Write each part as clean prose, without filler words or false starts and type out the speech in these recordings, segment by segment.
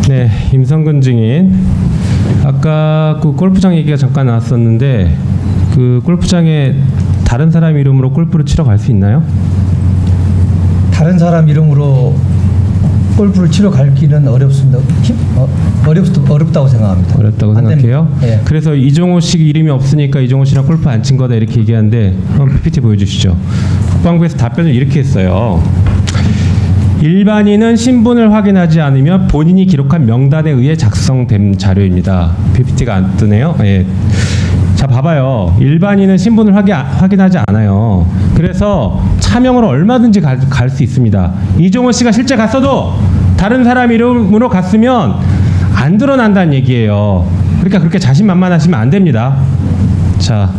네, 임성근 증인. 아까 그 골프장 얘기가 잠깐 나왔었는데 그 골프장에 다른 사람 이름으로 골프를 치러 갈 수 있나요? 다른 사람 이름으로 골프를 치러 갈 길은 어렵습니다. 어렵다고 생각합니다. 어렵다고 생각해요? 네. 그래서 이종호 씨 이름이 없으니까 이종호 씨랑 골프 안 친 거다 이렇게 얘기하는데 한번 PPT 보여주시죠. 국방부에서 답변을 이렇게 했어요. 일반인은 신분을 확인하지 않으며 본인이 기록한 명단에 의해 작성된 자료입니다. PPT가 안 뜨네요. 예. 자, 봐봐요. 일반인은 신분을 확인하지 않아요. 그래서 차명으로 얼마든지 갈 수 있습니다. 이종호 씨가 실제 갔어도 다른 사람 이름으로 갔으면 안 드러난다는 얘기예요. 그러니까 그렇게 자신만만하시면 안 됩니다. 자,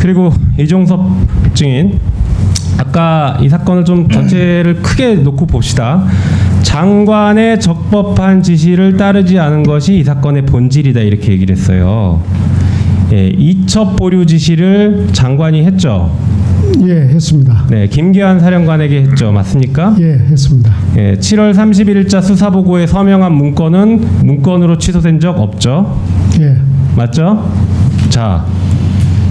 그리고 이종섭 증인. 아까 이 사건을 좀 전체를 크게 놓고 봅시다. 장관의 적법한 지시를 따르지 않은 것이 이 사건의 본질이다 이렇게 얘기를 했어요. 예, 이첩 보류 지시를 장관이 했죠. 예, 했습니다. 네, 김계환 사령관에게 했죠. 맞습니까? 예, 했습니다. 예, 7월 31일자 수사보고에 서명한 문건은 문건으로 취소된 적 없죠. 예, 맞죠? 자,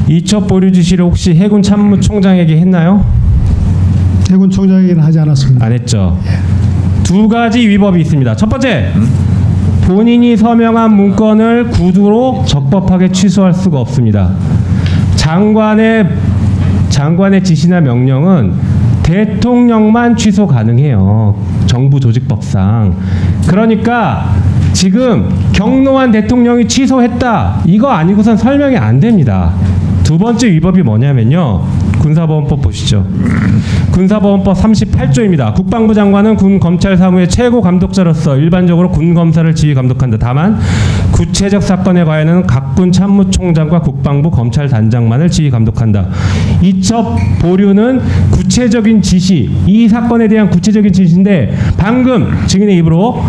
이첩 보류 지시를 혹시 해군 참모총장에게 했나요? 해군 총장에게는 하지 않았습니다. 안 했죠. 두 가지 위법이 있습니다. 첫 번째, 본인이 서명한 문건을 구두로 적법하게 취소할 수가 없습니다. 장관의 지시나 명령은 대통령만 취소 가능해요. 정부 조직법상. 그러니까 지금 경로한 대통령이 취소했다 이거 아니고선 설명이 안 됩니다. 두 번째 위법이 뭐냐면요. 군사보안법 보시죠. 군사보안법 38조입니다. 국방부 장관은 군 검찰 사무의 최고 감독자로서 일반적으로 군 검사를 지휘 감독한다. 다만 구체적 사건에 관해는 각군 참모총장과 국방부 검찰단장만을 지휘 감독한다. 이첩 보류는 구체적인 지시, 이 사건에 대한 구체적인 지시인데 방금 증인의 입으로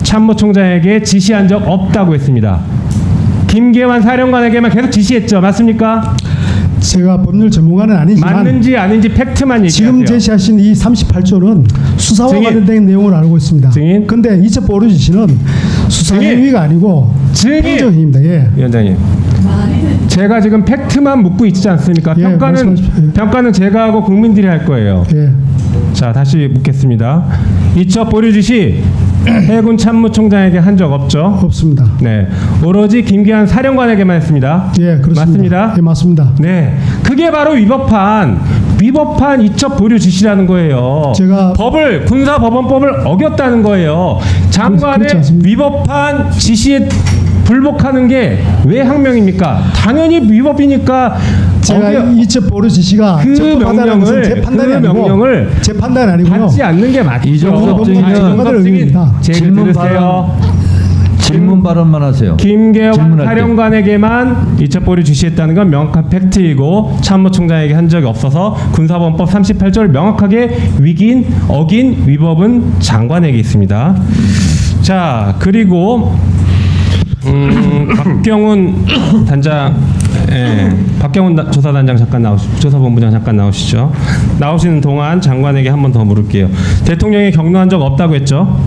참모총장에게 지시한 적 없다고 했습니다. 김계환 사령관에게만 계속 지시했죠. 맞습니까? 제가 법률 전문가는 아니지만 맞는지 아닌지 팩트만 얘기하세요. 지금 제시하신 이 38조는 수사와 증인. 관련된 내용을 알고 있습니다. 증인. 근데 이첩 보류 지시는 수사 증인. 행위가 아니고 증인. 행정행위입니다. 예. 위원장님, 제가 지금 팩트만 묻고 있지 않습니까? 예, 평가는 말씀하십시오. 평가는 제가 하고 국민들이 할 거예요. 예. 자, 다시 묻겠습니다. 이첩 보류 지시 해군 참모총장에게 한 적 없죠? 없습니다. 네, 오로지 김계환 사령관에게만 했습니다. 예, 그렇습니다. 맞습니다. 예, 맞습니다. 네, 그게 바로 위법한 이첩 보류 지시라는 거예요. 제가 군사법원법을 어겼다는 거예요. 장관의 그렇지 않습니다. 위법한 지시에 불복하는 게 왜 항명입니까? 당연히 위법이니까. 제가 이첩 보류 지시가 그 적법하다는 것은 제 판단이 아니고 명령을 제 판단이 아니고요. 받지 않는 게 맞죠. 이종섭 증인은 전문가들 의견입니다. 제 얘기 질문 들으세요. 질문 발언만 하세요. 김계환 질문할 때. 사령관에게만 이첩 보류 지시했다는 건 명확한 팩트이고 참모총장에게 한 적이 없어서 군사법원법 38조를 명확하게 어긴 위법은 장관에게 있습니다. 자, 그리고 박경훈 단장, 박경훈 조사단장 조사본부장 잠깐 나오시죠. 나오시는 동안 장관에게 한 번 더 물을게요. 대통령이 격려한 적 없다고 했죠?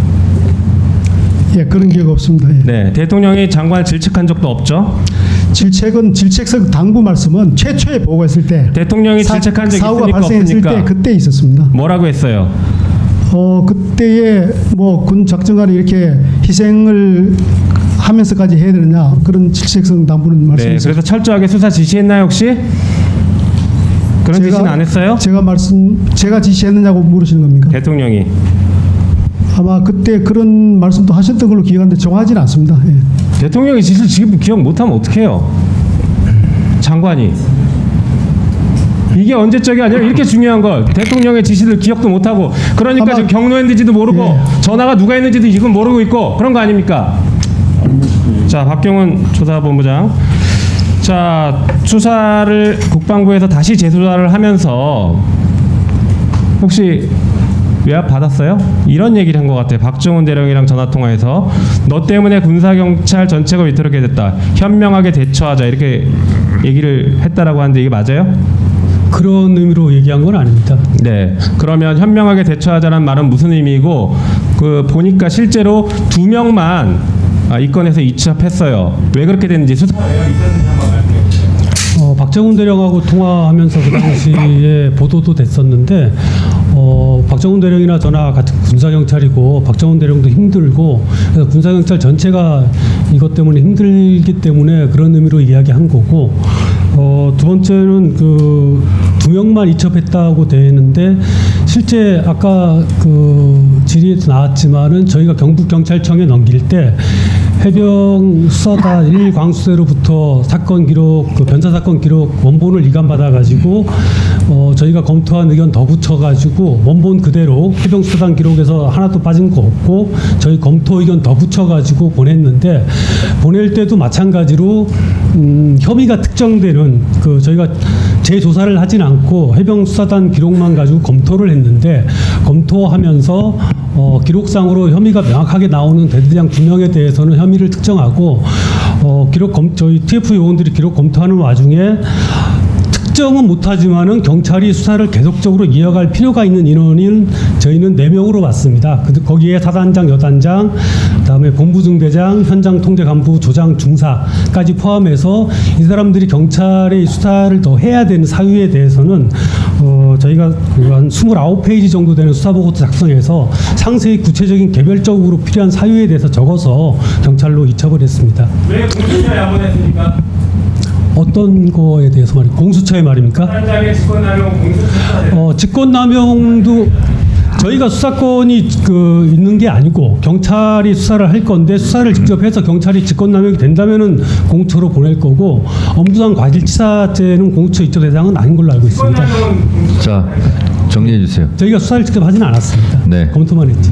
예, 그런 기억 없습니다. 예. 네, 대통령이 장관을 질책한 적도 없죠? 질책성 당부 말씀은 최초에 보고했을 때 대통령이 질책한 적 사고가 있습니까 발생했을 없습니까? 때 그때 있었습니다. 뭐라고 했어요? 그때에 뭐 군 작전관이 이렇게 희생을 하면서까지 해야 되느냐 그런 질책성 당부는 네, 말씀이죠. 그래서 철저하게 수사 지시했나요 혹시? 그런 지시는 안 했어요? 제가 지시했느냐고 물으시는 겁니까? 대통령이. 아마 그때 그런 말씀도 하셨던 걸로 기억하는데 정확하지는 않습니다. 예. 대통령이 지시를 지금 기억 못하면 어떡해요? 장관이. 이게 언제적이 아니라 이렇게 중요한 걸 대통령의 지시를 기억도 못하고 그러니까 아마- 지금 경로했는지도 모르고 예. 전화가 누가 했는지도 지금 모르고 있고 그런 거 아닙니까? 자, 박경훈 조사본부장. 자, 수사를 국방부에서 다시 재수사를 하면서 혹시 외압 받았어요? 이런 얘기를 한 것 같아요. 박정훈 대령이랑 전화 통화해서 너 때문에 군사경찰 전체가 위태롭게 됐다. 현명하게 대처하자 이렇게 얘기를 했다라고 하는데 이게 맞아요? 그런 의미로 얘기한 건 아닙니다. 네. 그러면 현명하게 대처하자는 말은 무슨 의미이고 그 보니까 실제로 2명만 이 건에서 이첩했어요. 왜 그렇게 됐는지 수사 내역이 있었는지 한번 말씀해 주세요. 박정훈 대령하고 통화하면서 그 당시에 보도도 됐었는데 박정훈 대령이나 저나 같은 군사경찰이고 박정훈 대령도 힘들고 그래서 군사경찰 전체가 이것 때문에 힘들기 때문에 그런 의미로 이야기한 거고 두 번째는 그 2명만 이첩했다고 되는데 실제 아까 그 질의에도 나왔지만은 저희가 경북경찰청에 넘길 때 해병 수사단 1광수대로부터 사건 기록, 그 변사 사건 기록 원본을 이관받아 가지고 저희가 검토한 의견 더 붙여 가지고 원본 그대로 해병 수사단 기록에서 하나도 빠진 거 없고 저희 검토 의견 더 붙여 가지고 보냈는데 보낼 때도 마찬가지로 혐의가 특정되는 그 저희가 재조사를 하진 않고 해병 수사단 기록만 가지고 검토를 했는데 검토하면서 기록상으로 혐의가 명확하게 나오는 대대장 2명에 대해서는 혐의를 특정하고 저희 TF 요원들이 기록 검토하는 와중에 특정은 못하지만은 경찰이 수사를 계속적으로 이어갈 필요가 있는 인원은 저희는 4명으로 봤습니다. 거기에 사단장, 여단장, 그다음에 본부중대장, 현장 통제 간부, 조장, 중사까지 포함해서 이 사람들이 경찰의 수사를 더 해야 되는 사유에 대해서는 저희가 한 29페이지 정도 되는 수사보고도 작성해서 상세히 구체적인 개별적으로 필요한 사유에 대해서 적어서 경찰로 이첩을 했습니다. 왜 공수처에 안 보냈습니까? 어떤 거에 대해서 말입니까? 공수처의 말입니까? 사단장의 직권남용 공수처 직권남용도 저희가 수사권이 있는 게 아니고 경찰이 수사를 할 건데 수사를 직접 해서 경찰이 직권남용이 된다면은 공처로 보낼 거고 업무상 과실치사죄는 공처 이첩 대상은 아닌 걸로 알고 있습니다. 자, 정리해 주세요. 저희가 수사를 직접 하지는 않았습니다. 네. 검토만 했지.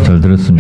잘 들었습니다.